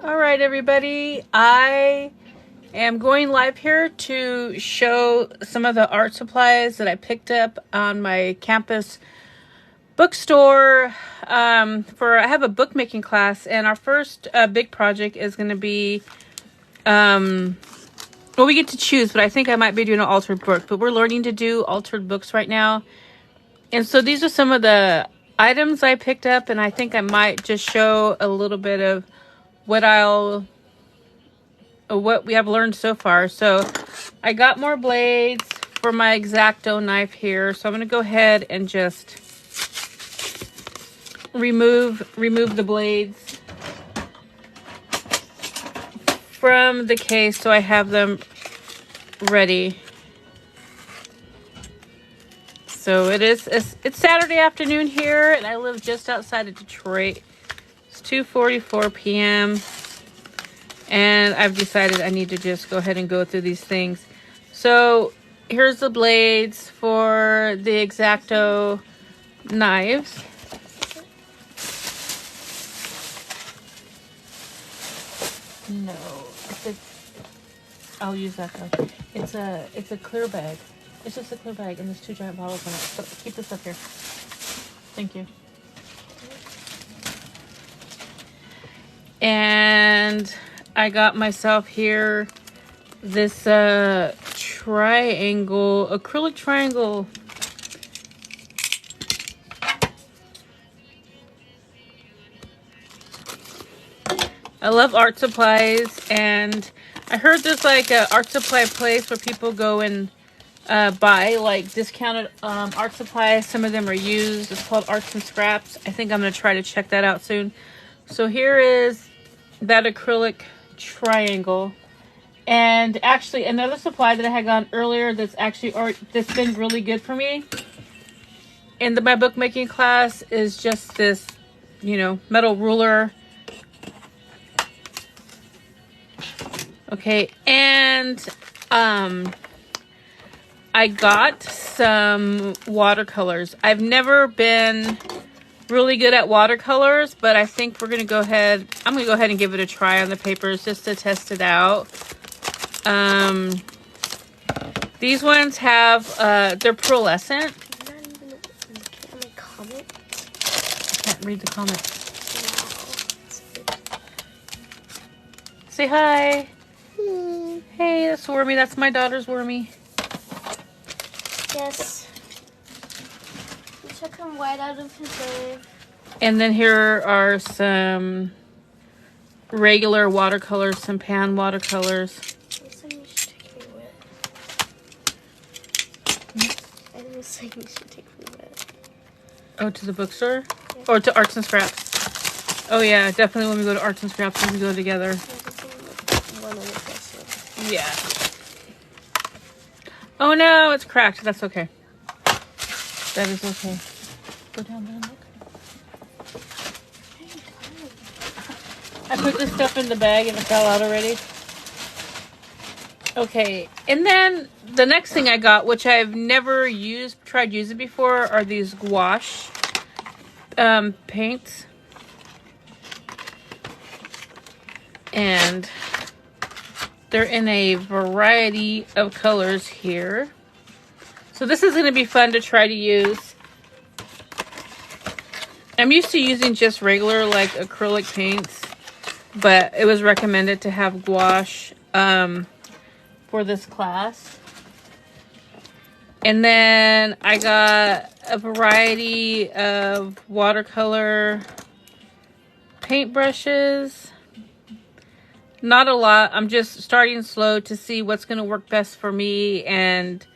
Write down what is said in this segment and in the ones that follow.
All right, everybody. I am going live here to show some of the art supplies that I picked up on my campus bookstore. I have a bookmaking class, and our first big project is going to be, well, we get to choose, but I think I might be doing an altered book. But we're learning to do altered books right now, and so these are some of the items I picked up, and I think I might just show a little bit of what we have learned so far. So I got more blades for my X-Acto knife here. So I'm going to go ahead and just remove the blades from the case so I have them ready. So it's Saturday afternoon here, and I live just outside of Detroit. It's 2:44 p.m. and I've decided I need to just go ahead and go through these things. So here's the blades for the X-Acto knives. No, I'll use that though. It's a clear bag. It's just a clear bag, and there's 2 giant bottles in it. So keep this up here. Thank you. And I got myself here this acrylic triangle. I love art supplies, and I heard there's like a art supply place where people go and buy like discounted art supplies. Some of them are used. It's called Arts and Scraps. I think I'm going to try to check that out soon. So here is that acrylic triangle. And actually another supply that I had gotten earlier that's been really good for me in my bookmaking class is just this, metal ruler. Okay, and I got some watercolors. I've never been really good at watercolors, but I think I'm gonna go ahead and give it a try on the papers just to test it out. These ones have they're pearlescent. I can't read the comments. Say hi. Hey, that's Wormy. That's my daughter's Wormy. Yes. We took him right out of his grave. And then here are some regular watercolors, some pan watercolors. I think you should take me with. I didn't say you should take me with. Oh, to the bookstore? Yeah. Or to Arts and Scraps? Oh yeah, definitely when we go to Arts and Scraps, we can go together. Yeah. Oh no, it's cracked. That's okay. That is okay. Go down there and look. I put this stuff in the bag and it fell out already. Okay, and then the next thing I got, which I've never tried using before, are these gouache paints. And they're in a variety of colors here. So this is going to be fun to try to use. I'm used to using just regular like acrylic paints, but it was recommended to have gouache for this class. And then I got a variety of watercolor paintbrushes. Not a lot. I'm just starting slow to see what's going to work best for me. And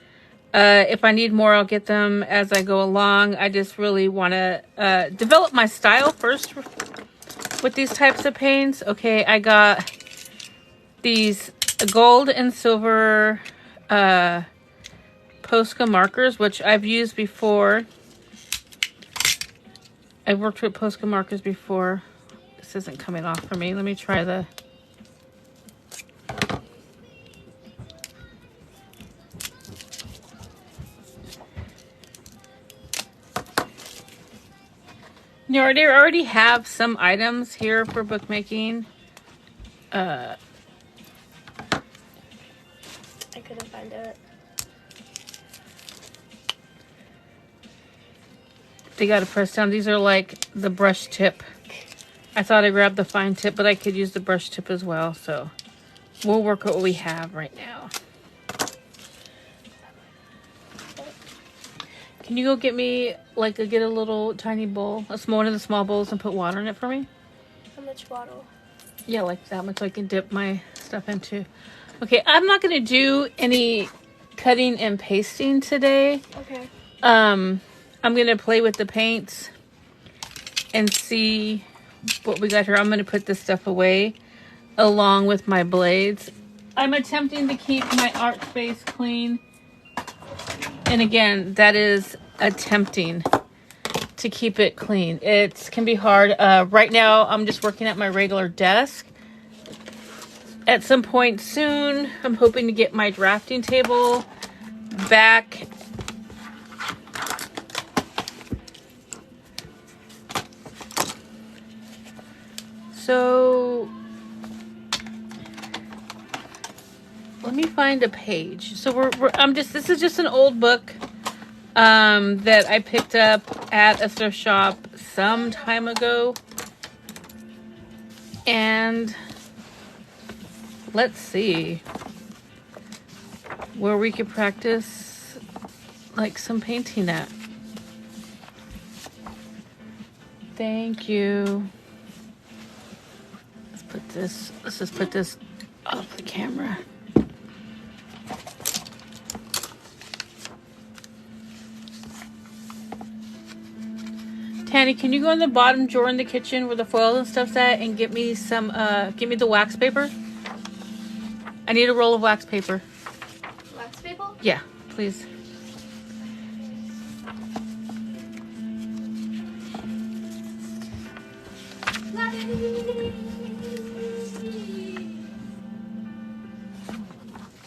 if I need more, I'll get them as I go along. I just really want to develop my style first with these types of paints. Okay, I got these gold and silver Posca markers, which I've used before. I've worked with Posca markers before. This isn't coming off for me. Let me try the... You already have some items here for bookmaking. Uh, I couldn't find it. they got to press down. These are like the brush tip. I thought I grabbed the fine tip, but I could use the brush tip as well. So we'll work with what we have right now. Can you go get me, like, get a little tiny bowl, one of the small bowls, and put water in it for me? How much bottle? Yeah, like that much, so I can dip my stuff into. Okay, I'm not going to do any cutting and pasting today. Okay. I'm going to play with the paints and see what we got here. I'm going to put this stuff away along with my blades. I'm attempting to keep my art space clean. And again, that is attempting to keep it clean. It can be hard. Right now, I'm just working at my regular desk. At some point soon, I'm hoping to get my drafting table back. So let me find a page. So this is just an old book that I picked up at a thrift shop some time ago. And let's see where we could practice like some painting at. Thank you. Let's just put this off the camera. Tanny, can you go in the bottom drawer in the kitchen where the foil and stuff's at and get me some, give me the wax paper? I need a roll of wax paper. Wax paper? Yeah, please.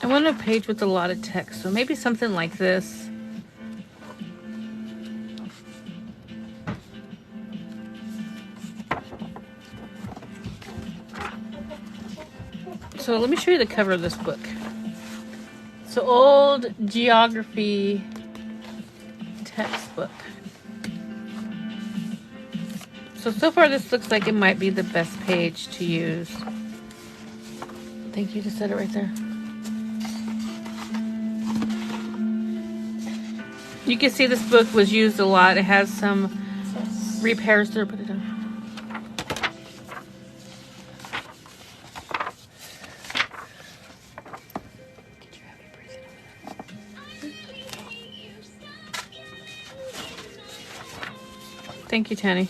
I want a page with a lot of text, so maybe something like this. So let me show you the cover of this book. It's an old geography textbook. So far this looks like it might be the best page to use. Thank you, just set it right there. You can see this book was used a lot. It has some repairs there. Put it down. Thank you, Tanny.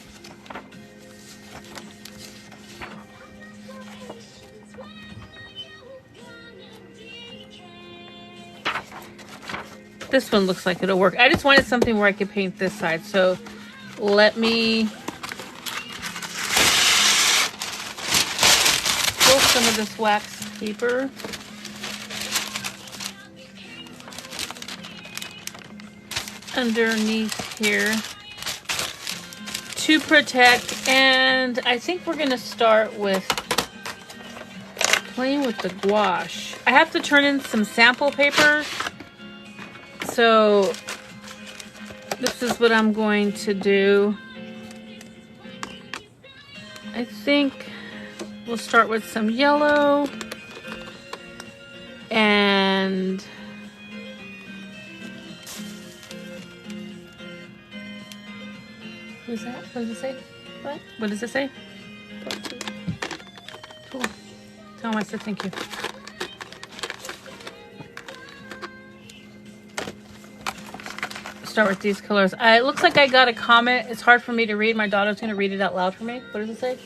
This one looks like it'll work. I just wanted something where I could paint this side. So let me pull some of this wax paper. Underneath here to protect, and I think we're gonna start with playing with the gouache. I have to turn in some sample paper, so this is what I'm going to do. I think we'll start with some yellow and what is that? What does it say? What? What does it say? 14. Cool. Tell him I said thank you. Start with these colors. It looks like I got a comment. It's hard for me to read. My daughter's going to read it out loud for me. What does it say?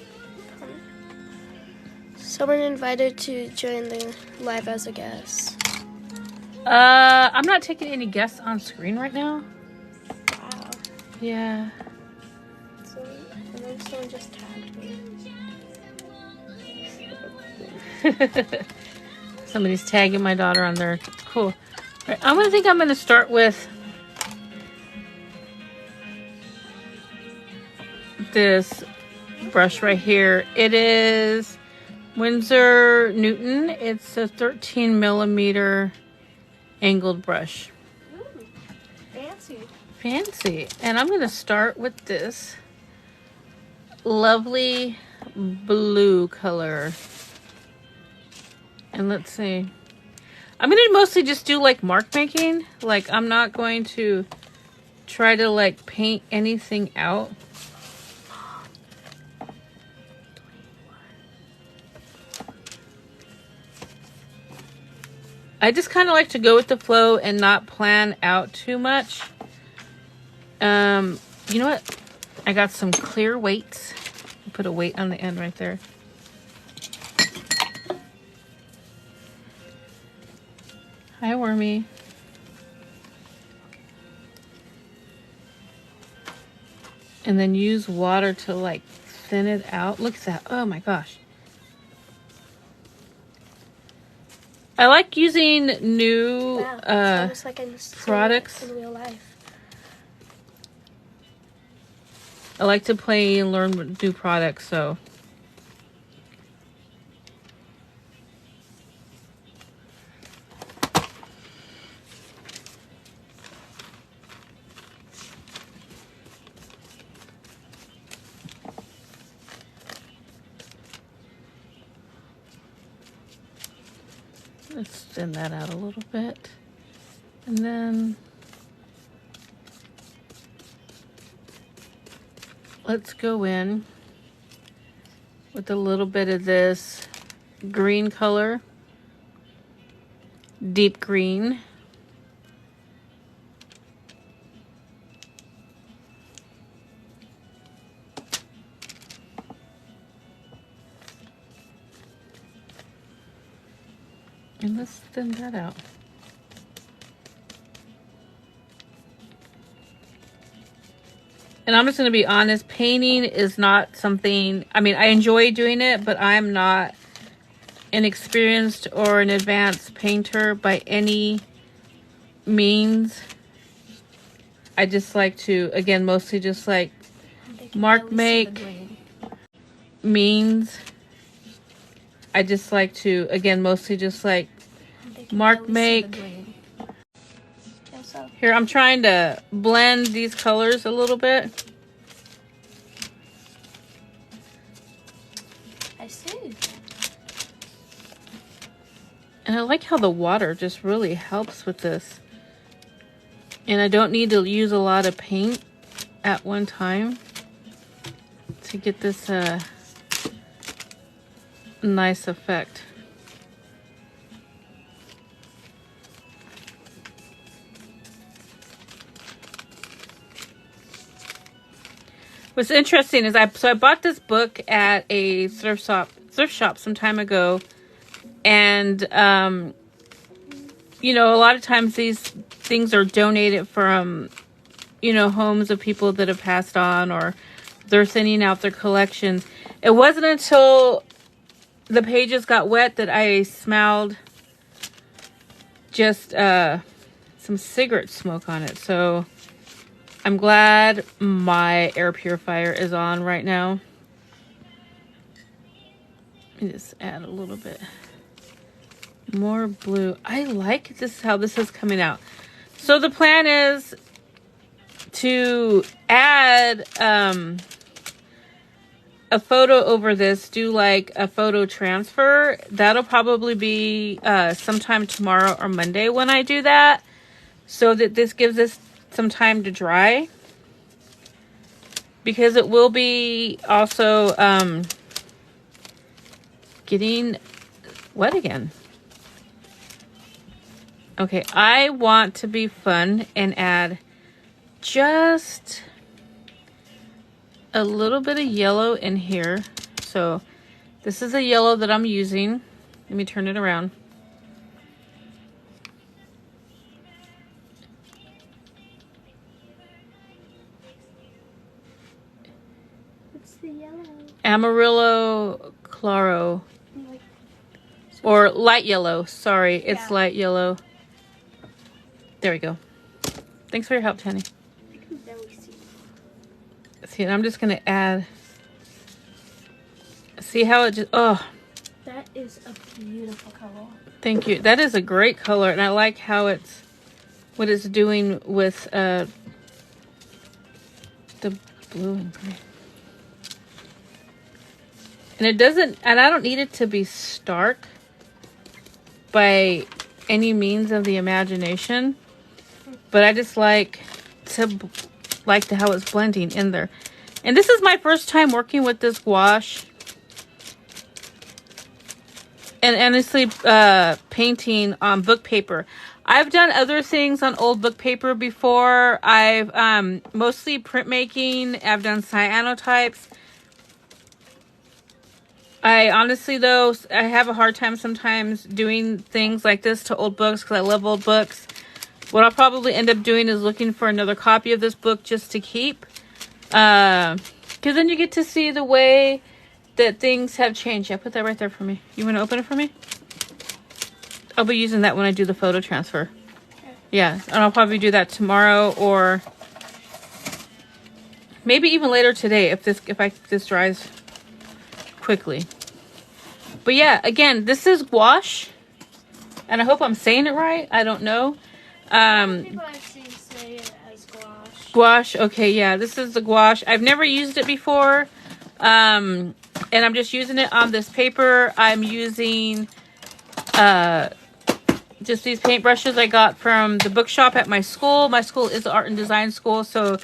Someone invited to join the live as a guest. I'm not taking any guests on screen right now. Wow. Yeah. And then someone just tagged me. Somebody's tagging my daughter on there. Cool. All right, I'm going to start with this brush right here. It is Winsor Newton. It's a 13 millimeter angled brush. Ooh, fancy. Fancy. And I'm going to start with this lovely blue color. And let's see. I'm going to mostly just do like mark making. Like I'm not going to try to like paint anything out. I just kind of like to go with the flow and not plan out too much. You know what? I got some clear weights. Put a weight on the end right there. Hi, Wormy. And then use water to like thin it out. Look at that. Oh my gosh. I like using new almost like I'm products. in real life. I like to play and learn with new products, so. Let's thin that out a little bit. And then let's go in with a little bit of this green color, deep green. And let's thin that out. And I'm just going to be honest, painting is not something, I mean, I enjoy doing it, but I'm not an experienced or an advanced painter by any means. I just like to, again, mostly just like mark make means. I just like to, again, mostly just like mark make. Here, I'm trying to blend these colors a little bit. I see. And I like how the water just really helps with this. And I don't need to use a lot of paint at one time to get this nice effect. What's interesting is I bought this book at a thrift shop some time ago, and you know, a lot of times these things are donated from, you know, homes of people that have passed on, or they're sending out their collections. It wasn't until the pages got wet that I smelled just some cigarette smoke on it. So I'm glad my air purifier is on right now. Let me just add a little bit more blue. I like this, how this is coming out. So the plan is to add a photo over this, do like a photo transfer. That'll probably be sometime tomorrow or Monday when I do that, so that this gives us some time to dry, because it will be also getting wet again. Okay, I want to be fun and add just a little bit of yellow in here. So this is a yellow that I'm using. Let me turn it around. What's the yellow? Amarillo Claro. Or light yellow. Sorry, it's light yellow. There we go. Thanks for your help, Tanny. I can barely see. See, I'm just going to add. See how it just, oh. is a beautiful color. Thank you. That is a great color, and I like how what it's doing with the blue and green. And it doesn't, and I don't need it to be stark by any means of the imagination, but I just like how it's blending in there. And this is my first time working with this gouache. And honestly, painting on book paper. I've done other things on old book paper before. I've mostly printmaking. I've done cyanotypes. I honestly, though, I have a hard time sometimes doing things like this to old books because I love old books. What I'll probably end up doing is looking for another copy of this book just to keep. Because then you get to see the way that things have changed. Yeah, put that right there for me. You want to open it for me? I'll be using that when I do the photo transfer. Okay. Yeah, and I'll probably do that tomorrow or maybe even later today if this dries quickly. But yeah, again, this is gouache, and I hope I'm saying it right. I don't know. People I've seen say it as gouache. Gouache. Okay, yeah, this is the gouache. I've never used it before. And I'm just using it on this paper. I'm using just these paintbrushes I got from the bookshop at my school. My school is an art and design school, so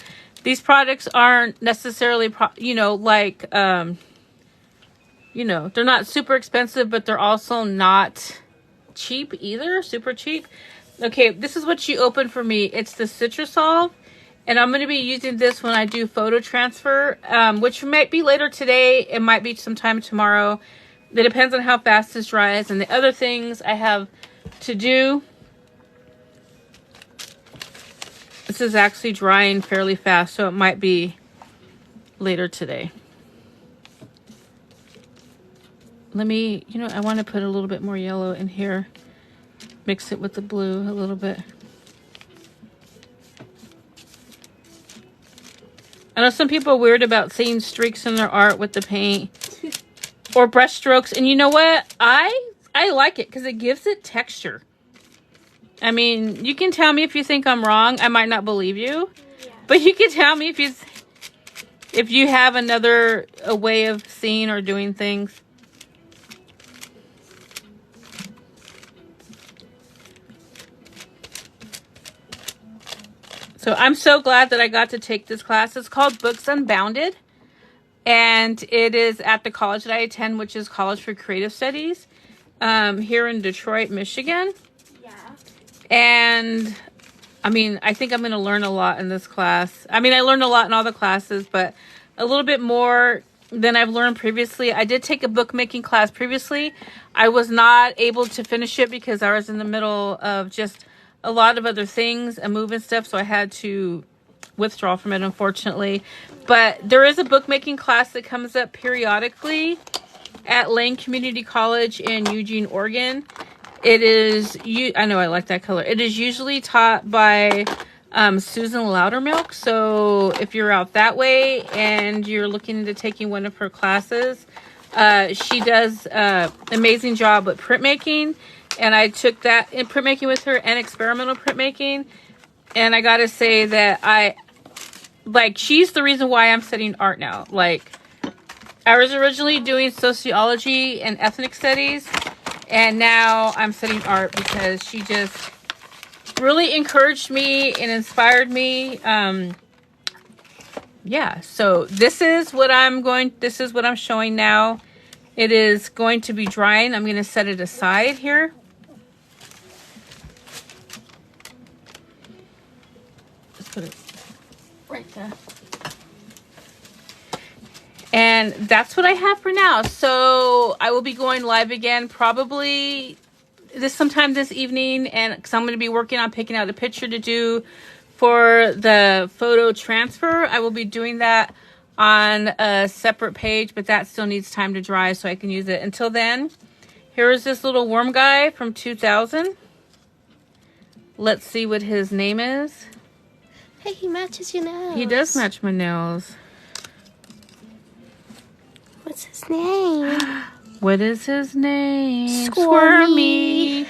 these products aren't necessarily, they're not super expensive, but they're also not cheap either, super cheap. Okay, this is what she opened for me. It's the Citrusol. And I'm going to be using this when I do photo transfer, which might be later today. It might be sometime tomorrow. It depends on how fast this dries and the other things I have to do. This is actually drying fairly fast, so it might be later today. Let me, I want to put a little bit more yellow in here. Mix it with the blue a little bit. I know some people are weird about seeing streaks in their art with the paint or brush strokes. And you know what? I like it because it gives it texture. I mean, you can tell me if you think I'm wrong. I might not believe you. Yeah. But you can tell me if you have a way of seeing or doing things. So I'm so glad that I got to take this class. It's called Books Unbounded, and it is at the college that I attend, which is College for Creative Studies, here in Detroit, Michigan. Yeah. And I mean, I think I'm going to learn a lot in this class. I mean, I learned a lot in all the classes, but a little bit more than I've learned previously. I did take a bookmaking class previously. I was not able to finish it because I was in the middle of just a lot of other things, a move and stuff, so I had to withdraw from it, unfortunately. But there is a bookmaking class that comes up periodically at Lane Community College in Eugene, Oregon. It is, I know I like that color. It is usually taught by Susan Loudermilk. So if you're out that way and you're looking into taking one of her classes, she does an amazing job with printmaking. And I took that in printmaking with her and experimental printmaking. And I gotta say that she's the reason why I'm studying art now. Like, I was originally doing sociology and ethnic studies. And now I'm studying art because she just really encouraged me and inspired me. Yeah, so this is what I'm showing now. It is going to be drying. I'm going to set it aside here. Just put it right there. And that's what I have for now. So I will be going live again probably sometime this evening, and because I'm going to be working on picking out a picture to do for the photo transfer. I will be doing that on a separate page, but that still needs time to dry so I can use it. Until then, here is this little worm guy from 2000. Let's see what his name is. Hey, he matches your nails. He does match my nails. What's his name? What is his name? Squirmy.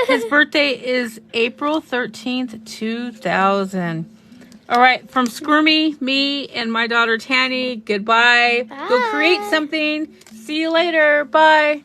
His birthday is April 13th, 2000. All right, from Squirmy, me, and my daughter Tanny, goodbye. Bye. Go create something. See you later. Bye.